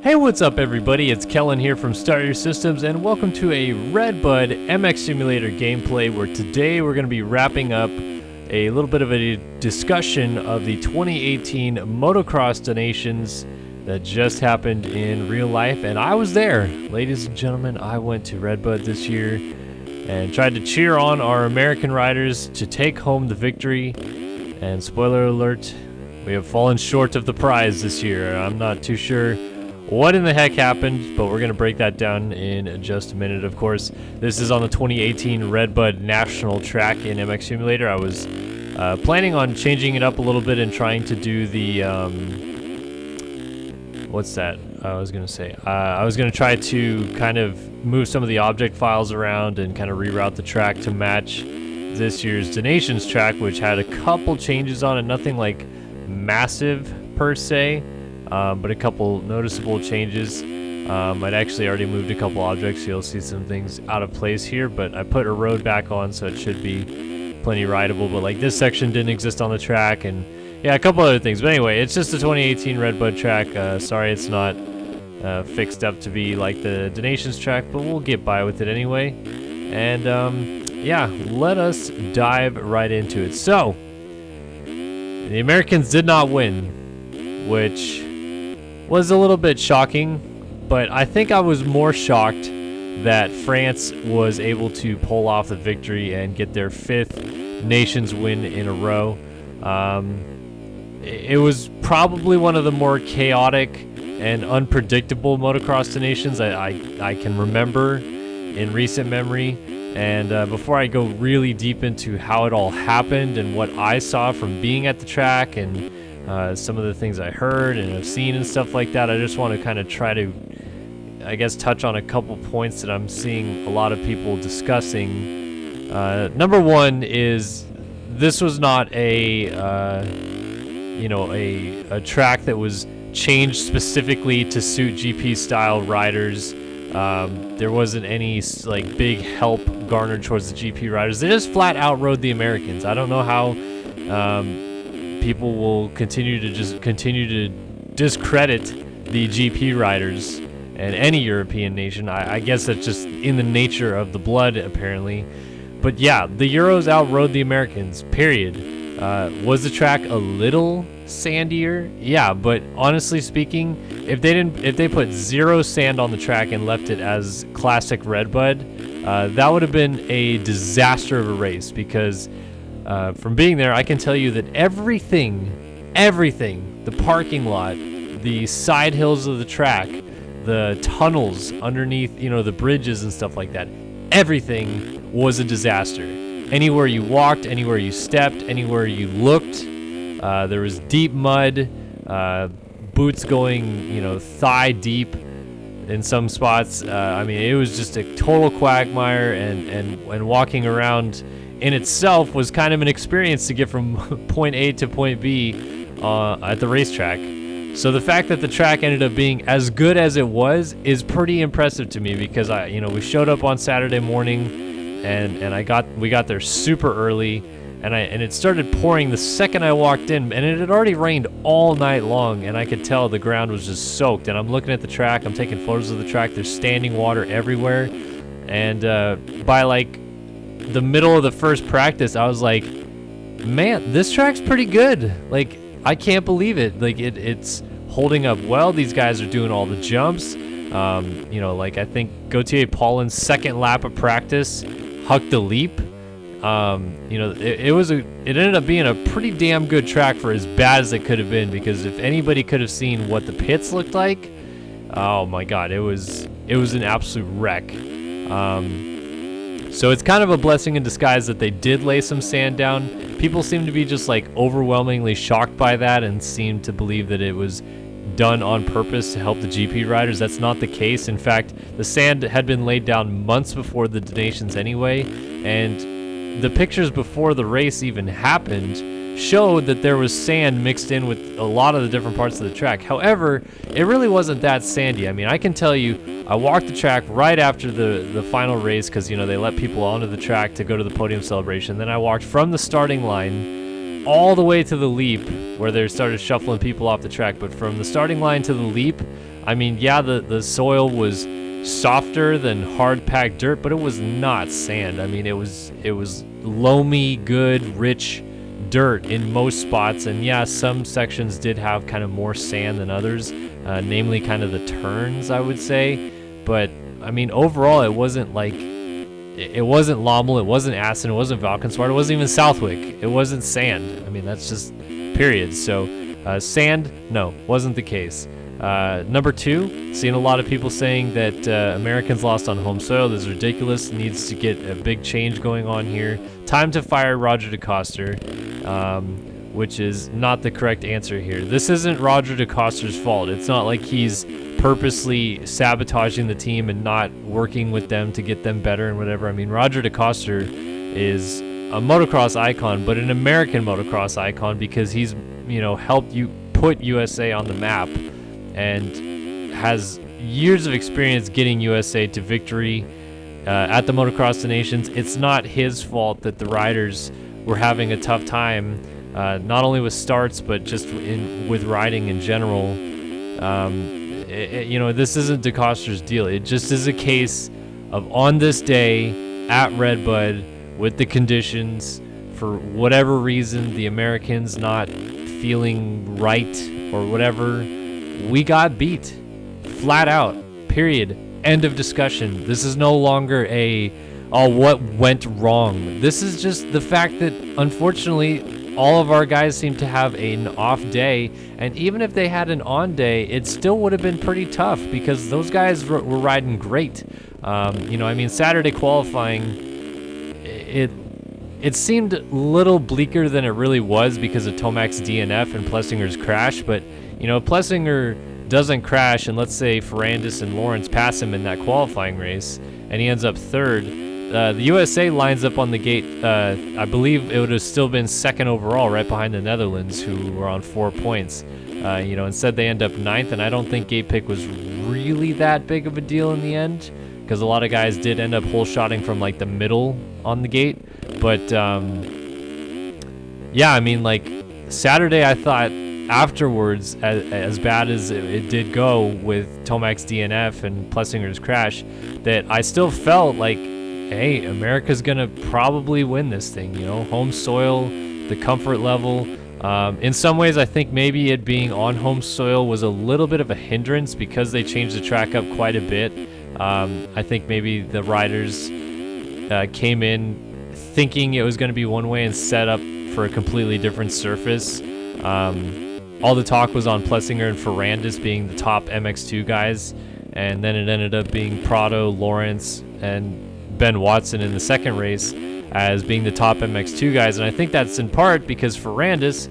Hey, what's up everybody? It's Kellen here from Start Your Systems, and welcome to a Redbud MX Simulator gameplay where today we're going to be wrapping up a little bit of a discussion of the 2018 Motocross donations that just happened in real life, and I was there. Ladies and gentlemen, I went to Redbud this year and tried to cheer on our American riders to take home the victory, and spoiler alert, we have fallen short of the prize this year. I'm not too sure what in the heck happened, but we're going to break that down in just a minute. Of course, this is on the 2018 Redbud National Track in MX Simulator. I was planning on changing it up a little bit and trying to do the, what's that? I was going to try to kind of move some of the object files around and kind of reroute the track to match this year's Donations track, which had a couple changes on it, nothing like massive per se. But a couple noticeable changes. I'd actually already moved a couple objects, so you'll see some things out of place here, but I put a road back on, so it should be plenty rideable. But like this section didn't exist on the track, and yeah, a couple other things. But anyway, it's just a 2018 Redbud track. Sorry it's not fixed up to be like the Donations track, but we'll get by with it anyway. And yeah, let us dive right into it. So, the Americans did not win, which was a little bit shocking, but I think I was more shocked that France was able to pull off the victory and get their 5th Nations win in a row. It was probably one of the more chaotic and unpredictable motocross nations I can remember in recent memory. And before I go really deep into how it all happened and what I saw from being at the track and some of the things I heard and have seen and stuff like that, I just want to kind of try to, I guess, touch on a couple points that I'm seeing a lot of people discussing. Number one is this was not a track that was changed specifically to suit GP style riders. There wasn't any like big help garnered towards the GP riders. They just flat out rode the Americans. I don't know how people will continue to discredit the GP riders and any European nation. I guess that's just in the nature of the blood, apparently. But yeah, the Euros outrode the Americans, period. Was the track a little sandier? Yeah, but honestly speaking, if they put 0 sand on the track and left it as classic Redbud, that would have been a disaster of a race, because from being there, I can tell you that everything, the parking lot, the side hills of the track, the tunnels underneath, the bridges and stuff like that, everything was a disaster. Anywhere you walked, anywhere you stepped, anywhere you looked, there was deep mud, boots going, thigh deep in some spots. I mean, it was just a total quagmire, and walking around in itself was kind of an experience to get from point A to point B at the racetrack. So the fact that the track ended up being as good as it was is pretty impressive to me, because we showed up on Saturday morning, and we got there super early, and it started pouring the second I walked in, and it had already rained all night long, and I could tell the ground was just soaked. And I'm looking at the track, I'm taking photos of the track, there's standing water everywhere, and by like the middle of the first practice, I was like, man, this track's pretty good. Like, I can't believe it. Like, it's holding up well. These guys are doing all the jumps. Like I think Gautier Paulin's second lap of practice hucked the leap. It ended up being a pretty damn good track for as bad as it could have been, because if anybody could have seen what the pits looked like, oh my god, it was an absolute wreck. So it's kind of a blessing in disguise that they did lay some sand down. People seem to be just like overwhelmingly shocked by that and seem to believe that it was done on purpose to help the GP riders. That's not the case. In fact, the sand had been laid down months before the donations anyway, and the pictures before the race even happened showed that there was sand mixed in with a lot of the different parts of the track. However, it really wasn't that sandy. I mean, I can tell you, I walked the track right after the final race, because, they let people onto the track to go to the podium celebration. Then I walked from the starting line all the way to the leap, where they started shuffling people off the track. But from the starting line to the leap, I mean, yeah, the soil was softer than hard packed dirt, but it was not sand. I mean, it was loamy, good, rich dirt in most spots, and yeah, some sections did have kind of more sand than others, namely kind of the turns, I would say. But I mean, overall, it wasn't like, it wasn't Lommel, it wasn't Aston, it wasn't Valkenswaard, it wasn't even Southwick, it wasn't sand. I mean, that's just period. So sand, no, wasn't the case. Number 2, seeing a lot of people saying that Americans lost on home soil. This is ridiculous. Needs to get a big change going on here. Time to fire Roger DeCoster, which is not the correct answer here. This isn't Roger DeCoster's fault. It's not like he's purposely sabotaging the team and not working with them to get them better and whatever. I mean, Roger DeCoster is a motocross icon, but an American motocross icon, because he's, you know, helped you put USA on the map and has years of experience getting USA to victory at the Motocross of the Nations. It's not his fault that the riders were having a tough time, not only with starts, but just with riding in general. You know, this isn't DeCoster's deal. It just is a case of, on this day at Redbud, with the conditions, for whatever reason, the Americans not feeling right or whatever, we got beat. Flat out. Period. End of discussion. This is no longer what went wrong. This is just the fact that, unfortunately, all of our guys seem to have an off day, and even if they had an on day, it still would have been pretty tough, because those guys were riding great. You know, I mean, Saturday qualifying, it seemed a little bleaker than it really was because of Tomac's DNF and Plessinger's crash, but, you know, Plessinger doesn't crash, and let's say Ferrandis and Lawrence pass him in that qualifying race, and he ends up third. The USA lines up on the gate. I believe it would have still been second overall, right behind the Netherlands, who were on 4 points. You know, instead they end up ninth, and I don't think gate pick was really that big of a deal in the end, because a lot of guys did end up hole shotting from like the middle on the gate. But yeah, I mean, like, Saturday, I thought afterwards, as bad as it did go with Tomac's DNF and Plessinger's crash, that I still felt like, hey, America's gonna probably win this thing. You know, home soil, the comfort level. In some ways, I think maybe it being on home soil was a little bit of a hindrance, because they changed the track up quite a bit. I think maybe the riders came in thinking it was going to be one way and set up for a completely different surface. All the talk was on Plessinger and Ferrandis being the top MX2 guys, and then it ended up being Prado, Lawrence, and Ben Watson in the second race as being the top MX2 guys. And I think that's in part because Ferrandis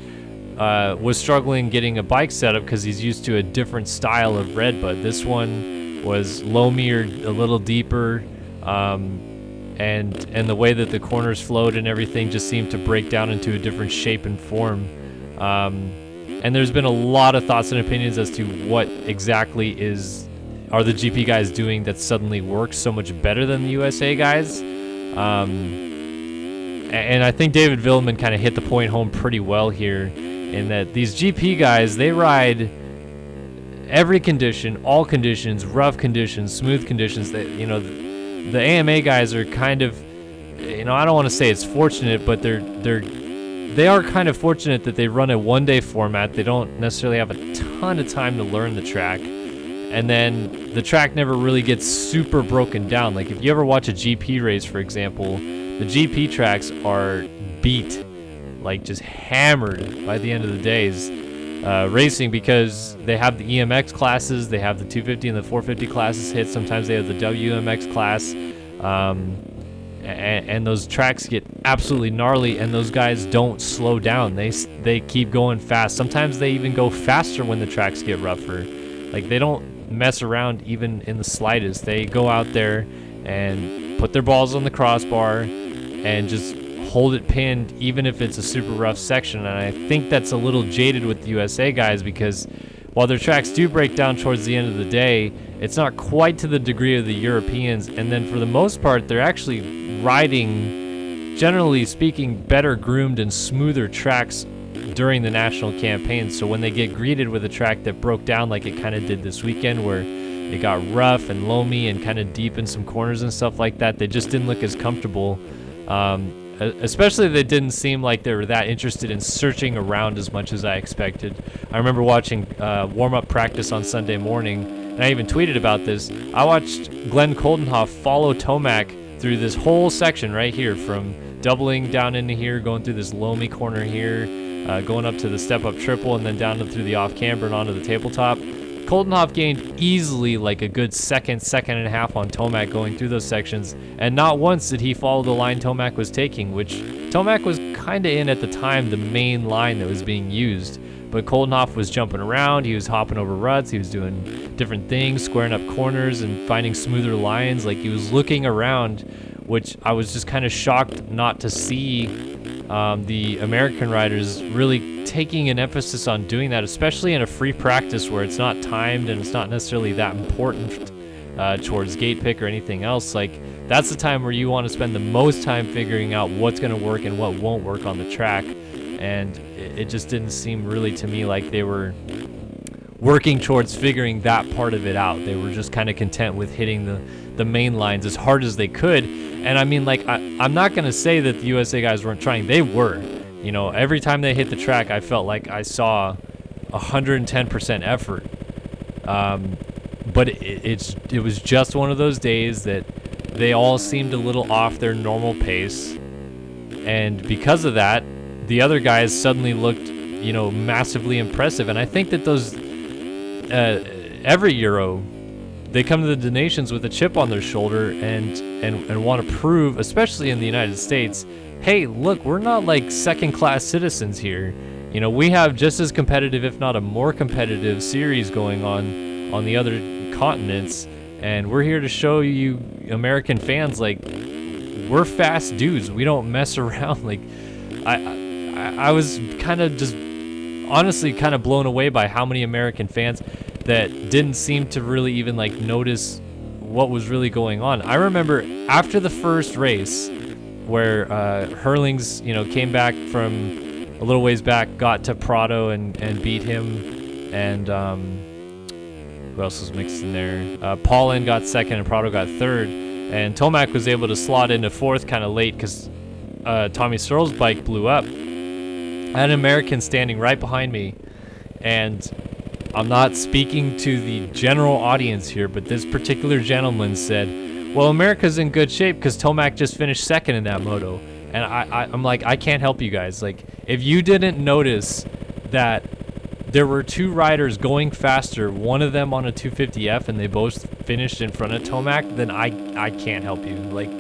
was struggling getting a bike setup, because he's used to a different style of Redbud. This one was loamier, a little deeper, and the way that the corners flowed and everything just seemed to break down into a different shape and form. And there's been a lot of thoughts and opinions as to what exactly are the GP guys doing that suddenly works so much better than the USA guys. And I think David Villeman kind of hit the point home pretty well here, in that these GP guys, they ride every condition, all conditions, rough conditions, smooth conditions. That, you know, the AMA guys are kind of, you know, I don't want to say it's fortunate, but they are kind of fortunate that they run a one-day format. They don't necessarily have a ton of time to learn the track, and then the track never really gets super broken down. Like, if you ever watch a GP race, for example, the GP tracks are beat, like just hammered by the end of the day's racing, because they have the EMX classes, they have the 250 and the 450 classes hit. Sometimes they have the WMX class, and those tracks get absolutely gnarly, and those guys don't slow down. They keep going fast. Sometimes they even go faster when the tracks get rougher. Like, they don't mess around even in the slightest. They go out there and put their balls on the crossbar and just hold it pinned, even if it's a super rough section. And I think that's a little jaded with the USA guys, because while their tracks do break down towards the end of the day, it's not quite to the degree of the Europeans. And then for the most part, they're actually riding, generally speaking, better groomed and smoother tracks during the national campaign. So when they get greeted with a track that broke down like it kind of did this weekend, where it got rough and loamy and kind of deep in some corners and stuff like that, they just didn't look as comfortable. Especially they didn't seem like they were that interested in searching around as much as I expected. I remember watching warm-up practice on Sunday morning, and I even tweeted about this. I watched Glenn Coldenhoff follow Tomac through this whole section right here, from doubling down into here, going through this loamy corner here, going up to the step-up triple, and then down through the off-camber and onto the tabletop. Coldenhoff gained easily like a good second and a half on Tomac going through those sections, and not once did he follow the line Tomac was taking, which Tomac was kind of in at the time the main line that was being used. But Coldenhoff was jumping around, he was hopping over ruts, he was doing different things, squaring up corners and finding smoother lines. Like, he was looking around, which I was just kind of shocked not to see the American riders really taking an emphasis on doing that, especially in a free practice where it's not timed and it's not necessarily that important towards gate pick or anything else. Like, that's the time where you want to spend the most time figuring out what's going to work and what won't work on the track. And it just didn't seem really to me like they were working towards figuring that part of it out. They were just kind of content with hitting the main lines as hard as they could. And I mean, like, I'm not going to say that the USA guys weren't trying. They were. You know, every time they hit the track, I felt like I saw 110% effort. But it was just one of those days that they all seemed a little off their normal pace. And because of that, the other guys suddenly looked, you know, massively impressive. And I think that those every Euro, they come to the donations with a chip on their shoulder and want to prove, especially in the United States, hey, look, we're not like second-class citizens here. You know, we have just as competitive, if not a more competitive, series going on the other continents, and we're here to show you American fans, like, we're fast dudes. We don't mess around. Like, I was kind of just honestly kind of blown away by how many American fans that didn't seem to really even like notice what was really going on. I remember after the first race where Hurlings, you know, came back from a little ways back, got to Prado and beat him, and who else was mixed in there? Paulin got second and Prado got third, and Tomac was able to slot into fourth kind of late because Tommy Searle's bike blew up. I had an American standing right behind me, and I'm not speaking to the general audience here, but this particular gentleman said, well, America's in good shape because Tomac just finished second in that moto. And I'm like, I can't help you guys. Like, if you didn't notice that there were two riders going faster, one of them on a 250F, and they both finished in front of Tomac, then I can't help you. Like,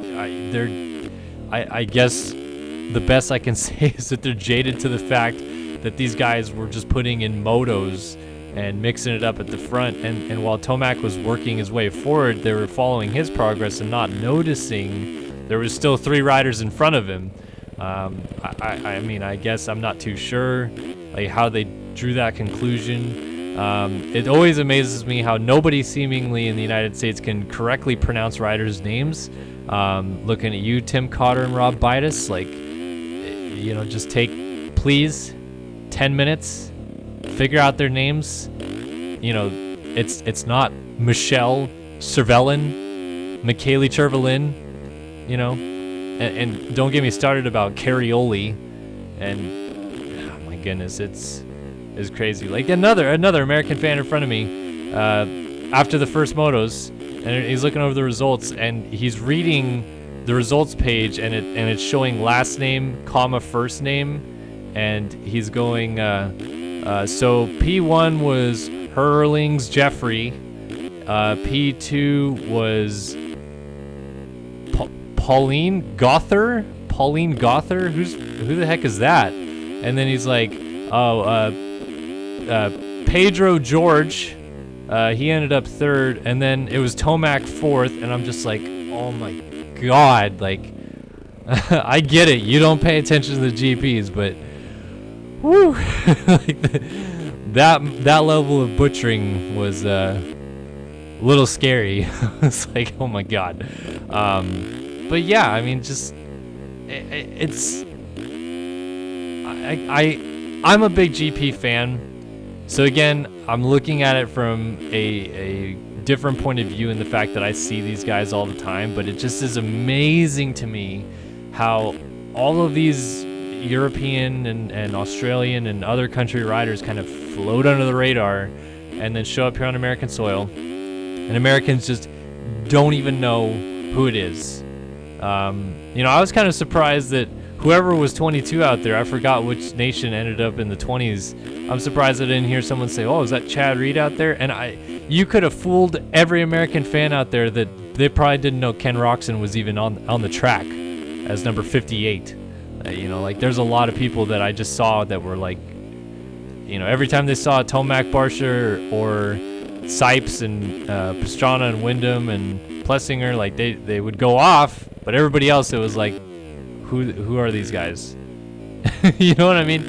I guess the best I can say is that they're jaded to the fact that these guys were just putting in motos and mixing it up at the front, and while Tomac was working his way forward, they were following his progress and not noticing there was still three riders in front of him. I mean, I guess I'm not too sure like how they drew that conclusion. It always amazes me how nobody seemingly in the United States can correctly pronounce riders' names. Looking at you, Tim Cotter and Rob Bidas, like, you know, just take, please, 10 minutes, figure out their names. You know, it's not Michelle Cervelin, Michele Cervelin, you know, and don't get me started about Carioli, and oh my goodness, it's crazy. Like another American fan in front of me, after the first motos, and he's looking over the results, and he's reading the results page, and it's showing last name, comma, first name, and he's going, so P1 was Hurlings Jeffrey, P2 was Pauline Gother? Who the heck is that? And then he's like, Pedro George, he ended up third, and then it was Tomac fourth, and I'm just like, oh my god, like, I get it, you don't pay attention to the GPs, but whew, like that level of butchering was a little scary. It's like, oh my god. But yeah, I mean, just it's I'm a big GP fan. So again, I'm looking at it from a different point of view in the fact that I see these guys all the time, but it just is amazing to me how all of these European and Australian and other country riders kind of float under the radar and then show up here on American soil, and Americans just don't even know who it is. I was kind of surprised that whoever was 22 out there, I forgot which nation ended up in the 20s. I'm surprised I didn't hear someone say, "Oh, is that Chad Reed out there?" And you could have fooled every American fan out there that they probably didn't know Ken Roczen was even on the track as number 58. There's a lot of people that I just saw that were like, every time they saw Tomac, Barsha, or Sipes and Pastrana and Wyndham and Plessinger, like they would go off, but everybody else, it was like, who are these guys? You know what I mean?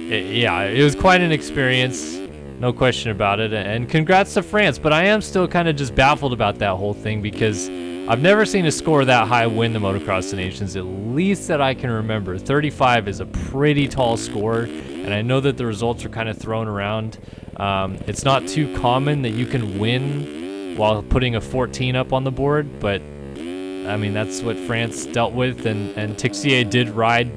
It was quite an experience, no question about it, and congrats to France, but I am still kind of just baffled about that whole thing because I've never seen a score that high win the Motocross Nations, at least that I can remember. 35 is a pretty tall score, and I know that the results are kind of thrown around. It's not too common that you can win while putting a 14 up on the board, but I mean, that's what France dealt with, and Tixier did ride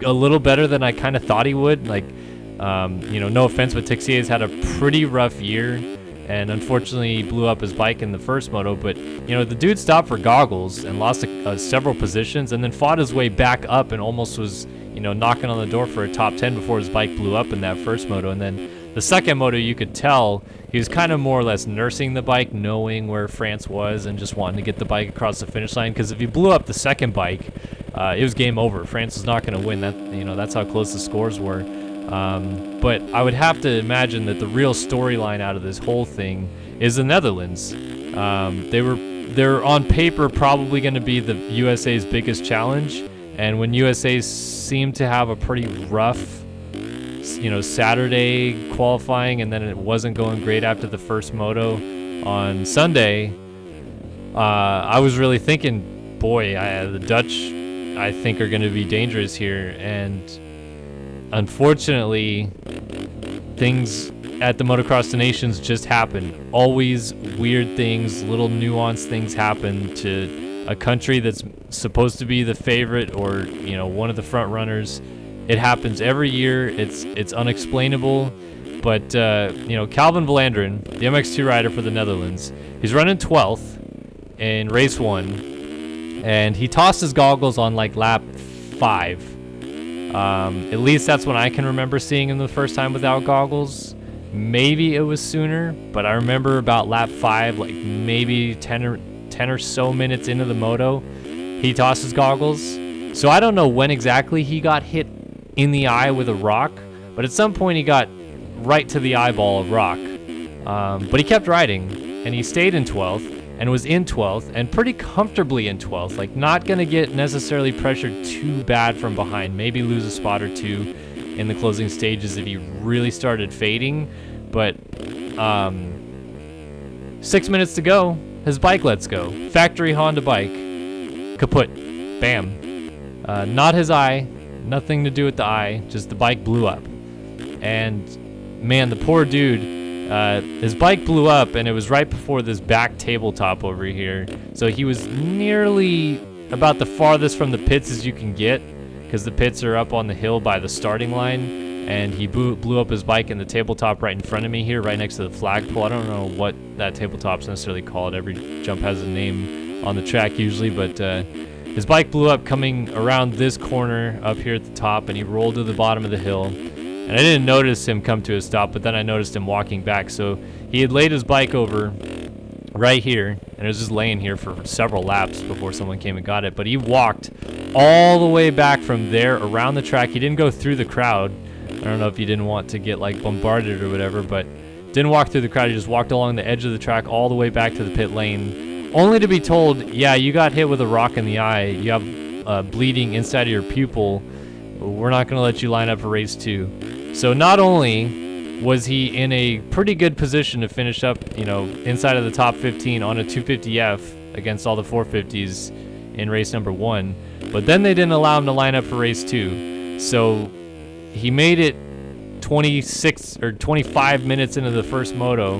a little better than I kind of thought he would. No offense, but Tixier's had a pretty rough year, and unfortunately he blew up his bike in the first moto, but the dude stopped for goggles and lost several positions and then fought his way back up and almost was knocking on the door for a top 10 before his bike blew up in that first moto. And then the second moto, you could tell he was kind of more or less nursing the bike, knowing where France was and just wanting to get the bike across the finish line, because if he blew up the second bike, it was game over. France was not going to win. That's how close the scores were. But I would have to imagine that the real storyline out of this whole thing is the Netherlands. They're on paper probably going to be the USA's biggest challenge, and when USA seemed to have a pretty rough, Saturday qualifying, and then it wasn't going great after the first moto on Sunday, I was really thinking, boy, the Dutch, I think, are going to be dangerous here, and unfortunately, things at the Motocross of Nations just happen. Always weird things, little nuanced things happen to a country that's supposed to be the favorite or, one of the front runners. It happens every year. It's unexplainable. But, Calvin Vlaanderen, the MX2 rider for the Netherlands, he's running 12th in race 1, and he tossed his goggles on lap 5. At least that's when I can remember seeing him the first time without goggles. Maybe it was sooner, but I remember about lap 5, maybe 10 or so minutes into the moto, he tossed his goggles. So I don't know when exactly he got hit in the eye with a rock, but at some point he got right to the eyeball of rock. But he kept riding, and he stayed in 12th, and was in 12th, and pretty comfortably in 12th. Not going to get necessarily pressured too bad from behind. Maybe lose a spot or two in the closing stages if he really started fading. But 6 minutes to go, his bike lets go. Factory Honda bike. Kaput. Bam. Not his eye. Nothing to do with the eye. Just the bike blew up. And, man, the poor dude, his bike blew up, and it was right before this back tabletop over here. So he was nearly about the farthest from the pits as you can get, because the pits are up on the hill by the starting line. And he blew up his bike in the tabletop right in front of me here, right next to the flagpole. I don't know what that tabletop's necessarily called. Every jump has a name on the track usually, but his bike blew up coming around this corner up here at the top, and he rolled to the bottom of the hill. And I didn't notice him come to a stop, but then I noticed him walking back. So he had laid his bike over right here, and it was just laying here for several laps before someone came and got it. But he walked all the way back from there around the track. He didn't go through the crowd. I don't know if he didn't want to get bombarded or whatever, but didn't walk through the crowd. He just walked along the edge of the track all the way back to the pit lane, only to be told, yeah, you got hit with a rock in the eye. You have bleeding inside of your pupil. We're not going to let you line up for race 2. So not only was he in a pretty good position to finish up, inside of the top 15 on a 250F against all the 450s in race number 1, but then they didn't allow him to line up for race 2. So he made it 26 or 25 minutes into the first moto,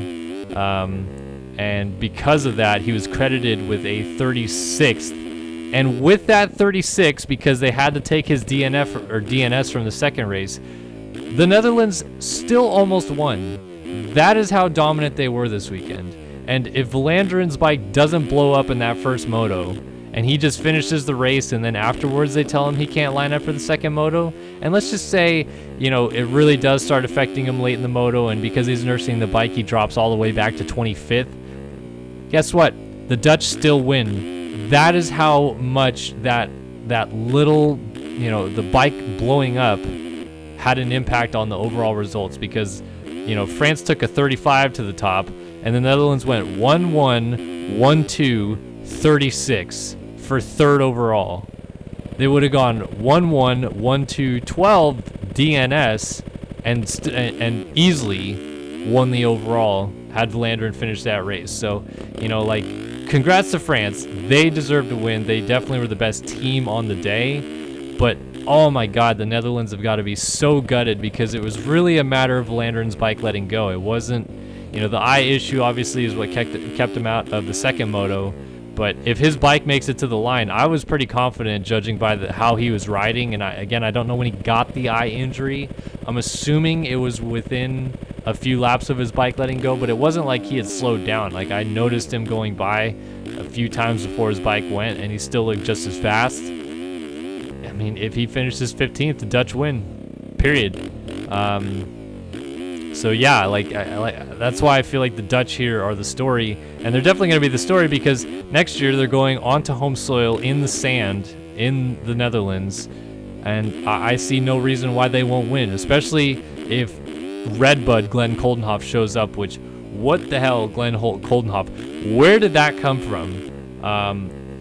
and because of that, he was credited with a 36th. And with that 36, because they had to take his DNF or DNS from the second race, the Netherlands still almost won. That is how dominant they were this weekend. And if Vlaandren's bike doesn't blow up in that first moto, and he just finishes the race, and then afterwards they tell him he can't line up for the second moto, and let's just say, you know, it really does start affecting him late in the moto, and because he's nursing the bike, he drops all the way back to 25th. Guess what? The Dutch still win. That is how much that little, you know, the bike blowing up had an impact on the overall results, because, you know, France took a 35 to the top, and the Netherlands went 1-1, 1-2, 36 for third overall. They would have gone 1-1, 1-2, 12 DNS, and easily won the overall had Vlaanderen finished that race. So, you know, like, congrats to France. They deserve to win. They definitely were the best team on the day. But, oh my God, the Netherlands have got to be so gutted, because it was really a matter of Vlaanderen's bike letting go. It wasn't, you know, the eye issue obviously is what kept him out of the second moto. But if his bike makes it to the line, I was pretty confident, judging by how he was riding. And I don't know when he got the eye injury. I'm assuming it was within a few laps of his bike letting go, but it wasn't like he had slowed down. Like, I noticed him going by a few times before his bike went, and he still looked just as fast. I mean, if he finishes 15th, the Dutch win, period. So yeah, that's why I feel like the Dutch here are the story, and they're definitely going to be the story, because next year they're going onto home soil in the sand in the Netherlands, and I see no reason why they won't win, especially if Redbud Glenn Coldenhoff shows up, which, what the hell, Glenn Coldenhoff, where did that come from?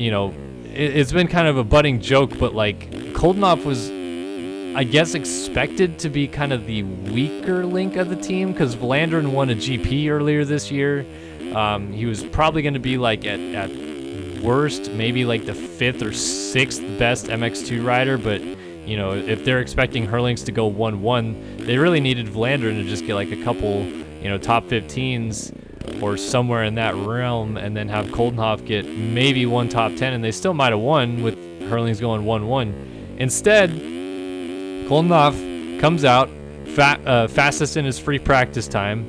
You know, it's been kind of a budding joke, but like, Coldenhoff was, I guess, expected to be kind of the weaker link of the team, because Vlaanderen won a GP earlier this year. He was probably going to be like at worst maybe like the 5th or 6th best MX2 rider, but you know, if they're expecting Herlings to go 1-1, they really needed Vlaanderen to just get like a couple, you know, top 15s or somewhere in that realm, and then have Coldenhoff get maybe one top 10, and they still might have won with Herlings going 1-1. Instead, Coldenhoff comes out fastest in his free practice time,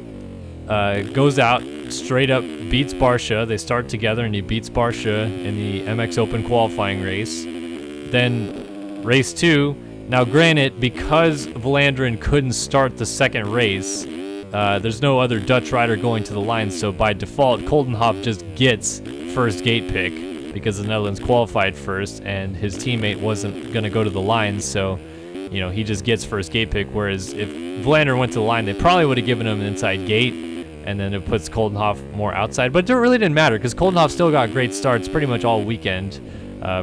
goes out straight up, beats Barsha. They start together, and he beats Barsha in the MX Open qualifying race. Then race 2. Now, granted, because Vlaanderen couldn't start the second race, there's no other Dutch rider going to the line, so by default, Coldenhoff just gets first gate pick, because the Netherlands qualified first, and his teammate wasn't going to go to the line, so, you know, he just gets first gate pick. Whereas if Vlaanderen went to the line, they probably would have given him an inside gate, and then it puts Coldenhoff more outside. But it really didn't matter, because Coldenhoff still got great starts pretty much all weekend,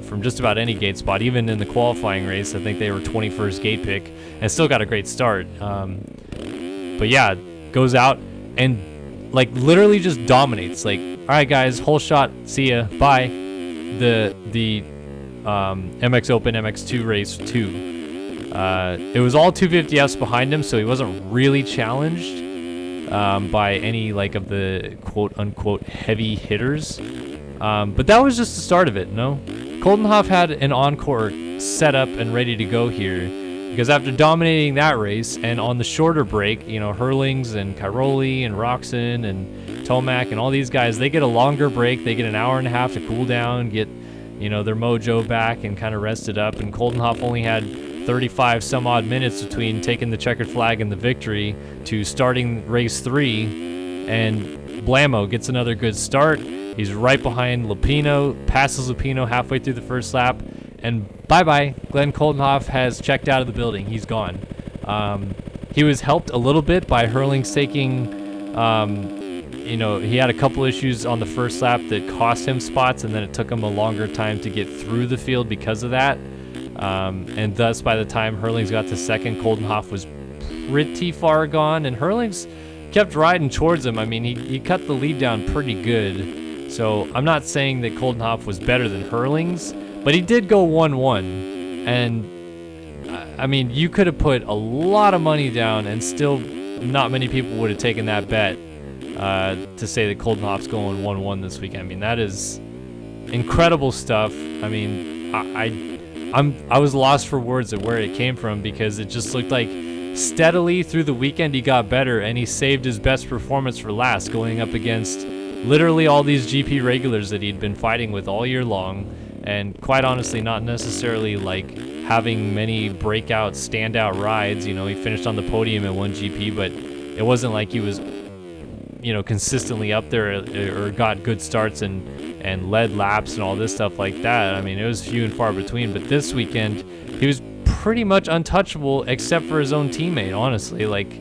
from just about any gate spot. Even in the qualifying race, I think they were 21st gate pick, and still got a great start. But yeah, goes out and like literally just dominates. Like, all right, guys, whole shot, see ya, bye. The MX Open MX2 race 2. It was all 250Fs behind him, so he wasn't really challenged by any like of the quote unquote heavy hitters. But that was just the start of it, no? Coldenhoff had an encore set up and ready to go here, because after dominating that race, and on the shorter break, you know, Herlings and Cairoli and Roxon and Tomac and all these guys, they get a longer break. They get an hour and a half to cool down, get, you know, their mojo back and kind of rested up. And Coldenhoff only had 35 some odd minutes between taking the checkered flag and the victory to starting race 3, and blammo, gets another good start. He's right behind Lupino, passes Lupino halfway through the first lap, and bye-bye. Glenn Coldenhoff has checked out of the building. He's gone. He was helped a little bit by Herlings taking, you know, he had a couple issues on the first lap that cost him spots, and then it took him a longer time to get through the field because of that. And thus, by the time Herlings got to second, Coldenhoff was pretty far gone, and Herlings kept riding towards him. I mean, he cut the lead down pretty good. So I'm not saying that Coldenhoff was better than Herlings, but he did go 1-1. And I mean, you could have put a lot of money down and still not many people would have taken that bet to say that Colton Hoff's going 1-1 this weekend. I mean, that is incredible stuff. I mean, I was lost for words at where it came from, because it just looked like steadily through the weekend he got better, and he saved his best performance for last, going up against literally all these GP regulars that he'd been fighting with all year long, and quite honestly not necessarily like having many breakout standout rides. You know, he finished on the podium at one GP, but it wasn't like he was, you know, consistently up there or got good starts and led laps and all this stuff like that. I mean, it was few and far between, but this weekend he was pretty much untouchable except for his own teammate, honestly. Like,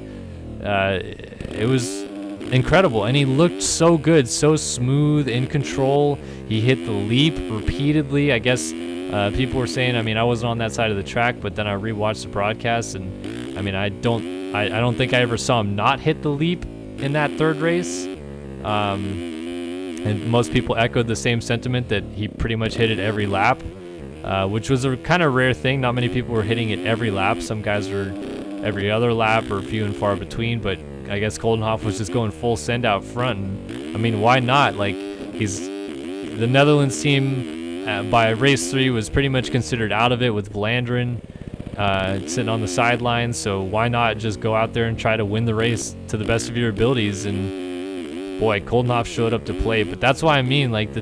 it was incredible, and he looked so good, so smooth, in control. He hit the leap repeatedly. I guess people were saying, I mean, I wasn't on that side of the track, but then I rewatched the broadcast, and I mean, I don't think I ever saw him not hit the leap in that third race. And most people echoed the same sentiment, that he pretty much hit it every lap, which was a kind of rare thing. Not many people were hitting it every lap. Some guys were every other lap or few and far between, but I guess Colton Hoff was just going full send out front. And I mean, why not? Like, the Netherlands team by race 3 was pretty much considered out of it, with Vlanderen sitting on the sidelines. So why not just go out there and try to win the race to the best of your abilities? And boy, Colton Hoff showed up to play. But that's why I mean, like, the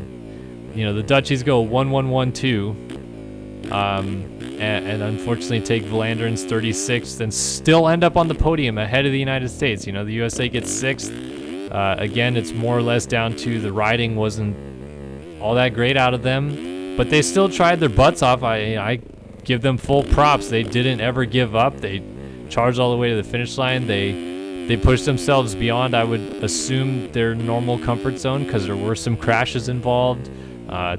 Dutchies go 1-1-1-2. And unfortunately take Vlanderen's 36th and still end up on the podium ahead of the United States. You know, the USA gets 6th. Again, it's more or less down to the riding wasn't all that great out of them, but they still tried their butts off. I give them full props. They didn't ever give up. They charged all the way to the finish line. They pushed themselves beyond, I would assume, their normal comfort zone, because there were some crashes involved.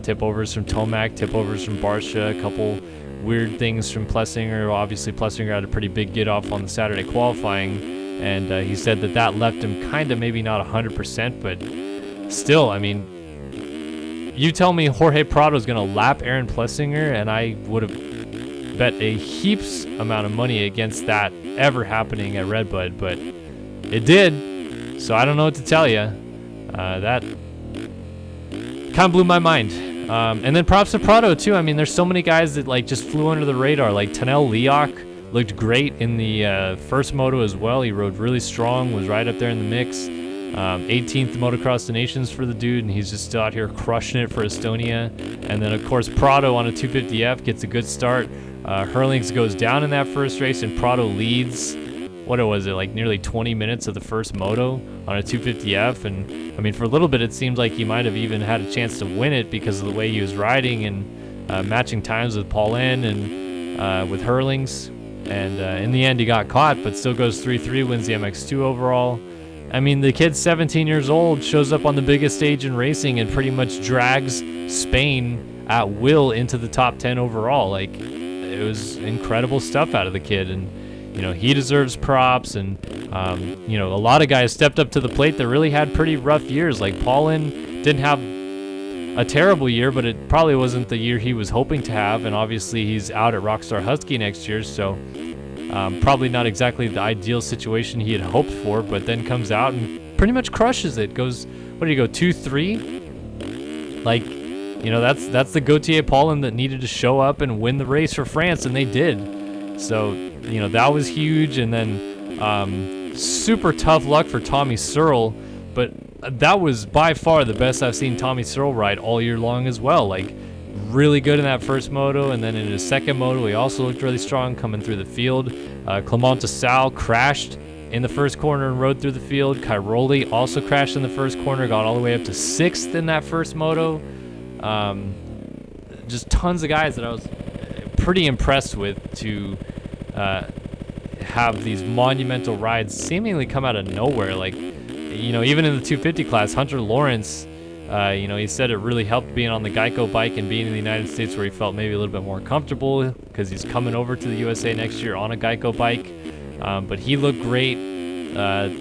Tip-overs from Tomac, tip-overs from Barsha, a couple weird things from Plessinger. Obviously, Plessinger had a pretty big get-off on the Saturday qualifying, and he said that left him kind of maybe not 100%, but still, I mean, you tell me Jorge Prado's going to lap Aaron Plessinger, and I would have bet a heaps amount of money against that ever happening at Redbud, but it did, so I don't know what to tell you. That kind of blew my mind. And then props to Prado too. I mean, there's so many guys that like just flew under the radar. Like Tanel Leoc looked great in the first moto as well. He rode really strong, was right up there in the mix. 18th Motocross the Nations for the dude, and he's just still out here crushing it for Estonia. And then of course Prado on a 250F gets a good start. Hurlings goes down in that first race, and Prado leads. What was it, like nearly 20 minutes of the first moto on a 250F? And I mean, for a little bit it seemed like he might have even had a chance to win it because of the way he was riding and matching times with Paulin and with Hurlings. And in the end he got caught, but still goes 3-3, wins the MX2 overall. I mean, the kid's 17 years old, shows up on the biggest stage in racing, and pretty much drags Spain at will into the top 10 overall. Like, it was incredible stuff out of the kid, and you know, he deserves props. And you know, a lot of guys stepped up to the plate that really had pretty rough years. Like Paulin didn't have a terrible year, but it probably wasn't the year he was hoping to have, and obviously he's out at Rockstar Husky next year, so probably not exactly the ideal situation he had hoped for, but then comes out and pretty much crushes it. Goes, what did he go, 2-3? Like, you know, that's the Gautier Paulin that needed to show up and win the race for France, and they did. So, you know, that was huge. And then super tough luck for Tommy Searle, but that was by far the best I've seen Tommy Searle ride all year long as well. Like, really good in that first moto, and then in his second moto he also looked really strong coming through the field. Clement Sal crashed in the first corner and rode through the field. Cairoli also crashed in the first corner, got all the way up to 6th in that first moto. Just tons of guys that I was pretty impressed with to have these monumental rides seemingly come out of nowhere. Like, you know, even in the 250 class, Hunter Lawrence, you know, he said it really helped being on the Geico bike and being in the United States, where he felt maybe a little bit more comfortable because he's coming over to the USA next year on a Geico bike. But he looked great,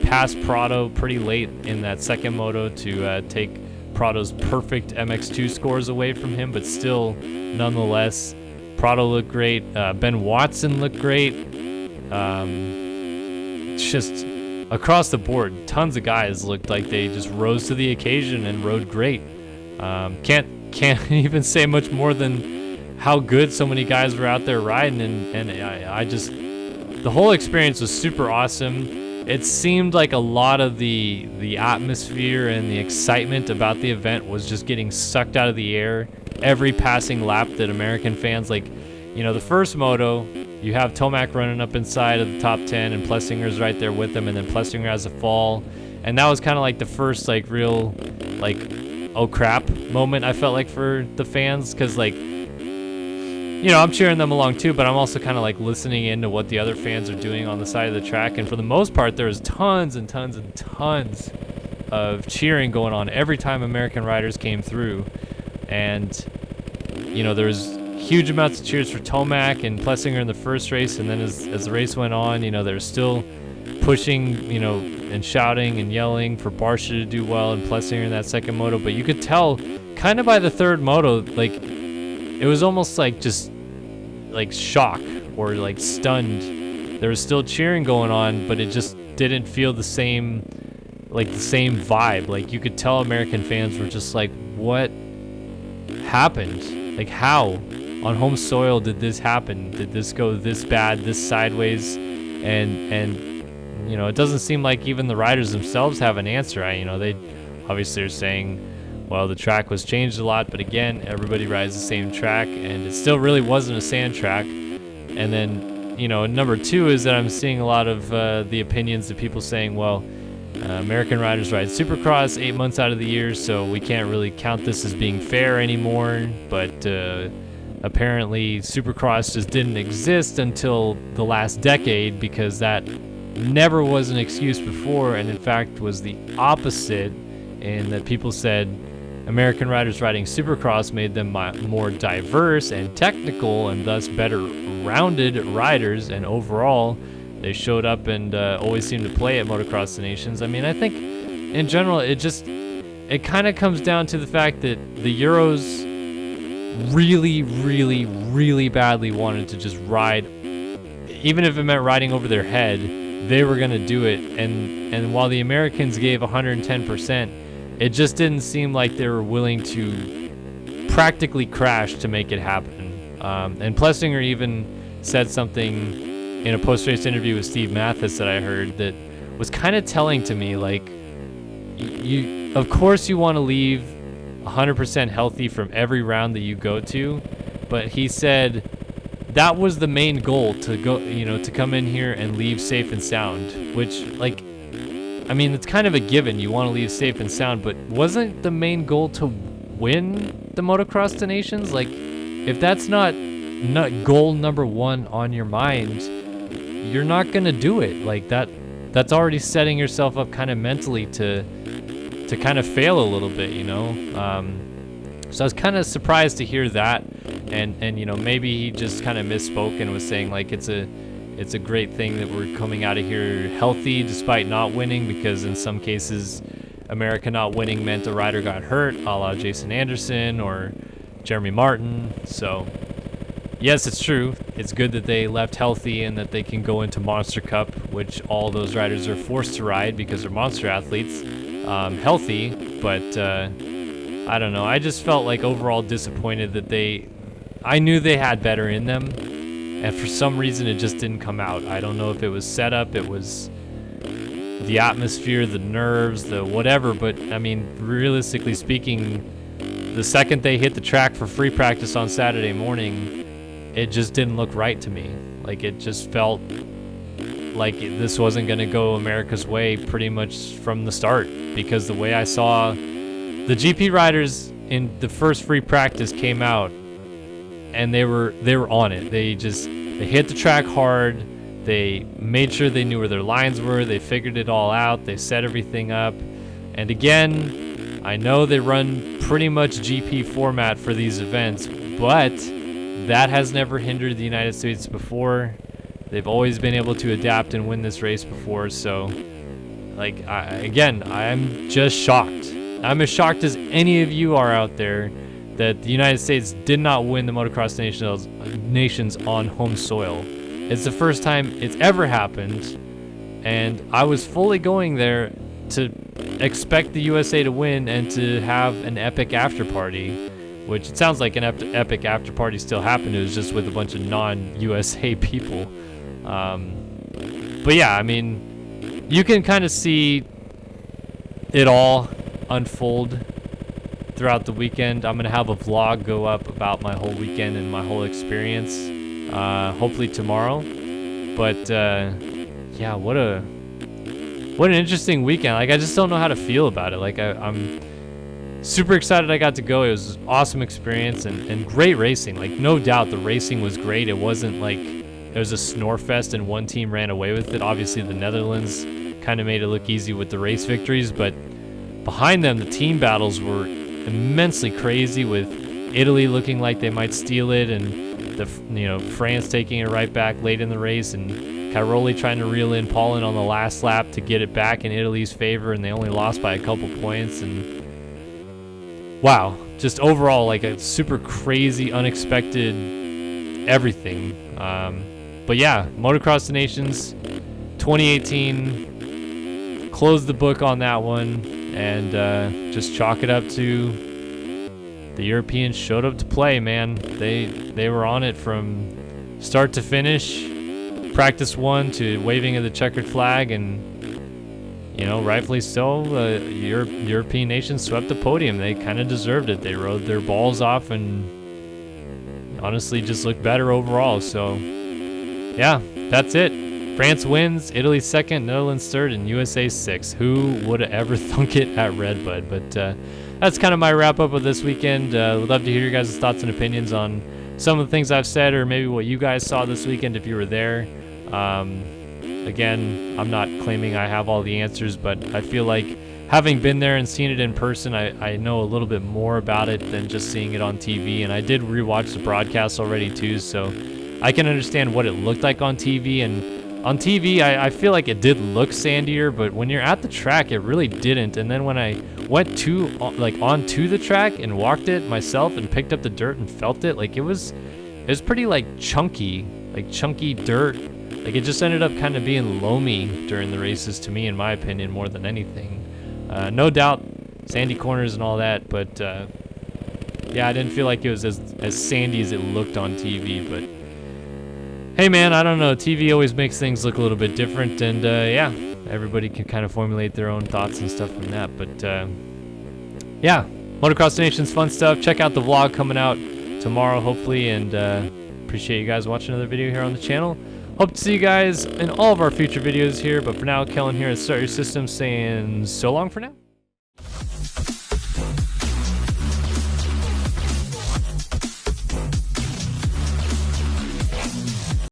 passed Prado pretty late in that second moto to take Prado's perfect MX2 scores away from him, but still, nonetheless, Prado looked great. Ben Watson looked great. Just across the board, tons of guys looked like they just rose to the occasion and rode great. Can't even say much more than how good so many guys were out there riding, and I just, the whole experience was super awesome. It seemed like a lot of the atmosphere and the excitement about the event was just getting sucked out of the air every passing lap that American fans, like, you know, the first moto, you have Tomac running up inside of the top 10 and Plessinger's right there with him, and then Plessinger has a fall, and that was kind of like the first like real like oh crap moment I felt like for the fans, because like, you know, I'm cheering them along too, but I'm also kind of like listening into what the other fans are doing on the side of the track. And for the most part, there was tons and tons and tons of cheering going on every time American riders came through. And, you know, there was huge amounts of cheers for Tomac and Plessinger in the first race. And then as the race went on, you know, they were still pushing, you know, and shouting and yelling for Barsha to do well and Plessinger in that second moto. But you could tell kind of by the third moto, like, it was almost like just like shock or like stunned. There was still cheering going on, but it just didn't feel the same, like the same vibe. Like you could tell American fans were just like, what happened? Like how on home soil did this happen? Did this go this bad, this sideways? And you know, it doesn't seem like even the riders themselves have an answer. You know, they obviously are saying, well, the track was changed a lot, but again, everybody rides the same track, and it still really wasn't a sand track. And then, you know, number two is that I'm seeing a lot of the opinions of people saying, well, American riders ride Supercross 8 months out of the year, so we can't really count this as being fair anymore. But apparently, Supercross just didn't exist until the last decade, because that never was an excuse before, and in fact was the opposite, in that people said American riders riding Supercross made them more diverse and technical and thus better rounded riders, and overall they showed up and always seemed to play at Motocross the Nations. I mean, I think in general it kind of comes down to the fact that the Euros really, really, really badly wanted to just ride, even if it meant riding over their head, they were going to do it. And while the Americans gave 110%, it just didn't seem like they were willing to practically crash to make it happen. And Plessinger even said something in a post-race interview with Steve Mathis that I heard that was kind of telling to me, like, you of course you want to leave 100% healthy from every round that you go to, but he said that was the main goal, to go, you know, to come in here and leave safe and sound, which, like, I mean, it's kind of a given. You want to leave safe and sound, but wasn't the main goal to win the Motocross the Nations? Like, if that's not goal number one on your mind, you're not gonna do it. Like that's already setting yourself up kind of mentally to kind of fail a little bit, you know. So I was kind of surprised to hear that, and you know, maybe he just kind of misspoke and was saying like it's a great thing that we're coming out of here healthy despite not winning, because in some cases America not winning meant a rider got hurt, a la Jason Anderson or Jeremy Martin. So yes, it's true. It's good that they left healthy and that they can go into Monster Cup, which all those riders are forced to ride because they're monster athletes, healthy. But I don't know. I just felt like overall disappointed that I knew they had better in them, and for some reason it just didn't come out. I don't know if it was set up, it was the atmosphere, the nerves, the whatever, but I mean, realistically speaking, the second they hit the track for free practice on Saturday morning, it just didn't look right to me. Like, it just felt like this wasn't going to go America's way pretty much from the start, because the way I saw the GP riders in the first free practice came out and they were on it. They hit the track hard. They made sure they knew where their lines were. They figured it all out. They set everything up. And again, I know they run pretty much GP format for these events, but that has never hindered the United States before. They've always been able to adapt and win this race before. So, like, I'm just shocked. I'm as shocked as any of you are out there that the United States did not win the Motocross Nations on home soil. It's the first time it's ever happened, and I was fully going there to expect the USA to win and to have an epic after party, which it sounds like an epic after party still happened. It was just with a bunch of non-USA people. But yeah, I mean, you can kind of see it all unfold throughout the weekend. I'm gonna have a vlog go up about my whole weekend and my whole experience, hopefully tomorrow. But yeah, what an interesting weekend. Like, I just don't know how to feel about it. Like, I'm super excited I got to go. It was an awesome experience and great racing. Like, no doubt the racing was great. It wasn't like it was a snore fest and one team ran away with it. Obviously the Netherlands kind of made it look easy with the race victories, but behind them the team battles were immensely crazy, with Italy looking like they might steal it, and France taking it right back late in the race, and Cairoli trying to reel in Paulin on the last lap to get it back in Italy's favor, and they only lost by a couple points. And wow, just overall like a super crazy, unexpected everything. But yeah, Motocross the Nations 2018, close the book on that one, and just chalk it up to the Europeans showed up to play, man. They were on it from start to finish, practice one to waving of the checkered flag, and rightfully so. European nations swept the podium. They kind of deserved it. They rode their balls off and honestly just looked better overall. So yeah, that's it. France wins, Italy second, Netherlands third, and USA sixth. Who would have ever thunk it at Redbud? But that's kind of my wrap up of this weekend. Would love to hear your guys' thoughts and opinions on some of the things I've said, or maybe what you guys saw this weekend if you were there. Again, I'm not claiming I have all the answers, but I feel like having been there and seen it in person, I know a little bit more about it than just seeing it on TV. And I did rewatch the broadcast already too, so I can understand what it looked like on TV. And on TV, I feel like it did look sandier, but when you're at the track, it really didn't. And then when I went onto the track and walked it myself and picked up the dirt and felt it, like it was pretty chunky dirt. Like, it just ended up kind of being loamy during the races to me, in my opinion, more than anything. No doubt sandy corners and all that, but yeah, I didn't feel like it was as sandy as it looked on TV. But hey man, I don't know, TV always makes things look a little bit different, and yeah, everybody can kind of formulate their own thoughts and stuff from that. But yeah, Motocross Nation's fun stuff. Check out the vlog coming out tomorrow, hopefully, and appreciate you guys watching another video here on the channel. Hope to see you guys in all of our future videos here, but for now, Kellen here at Start Your System saying so long for now.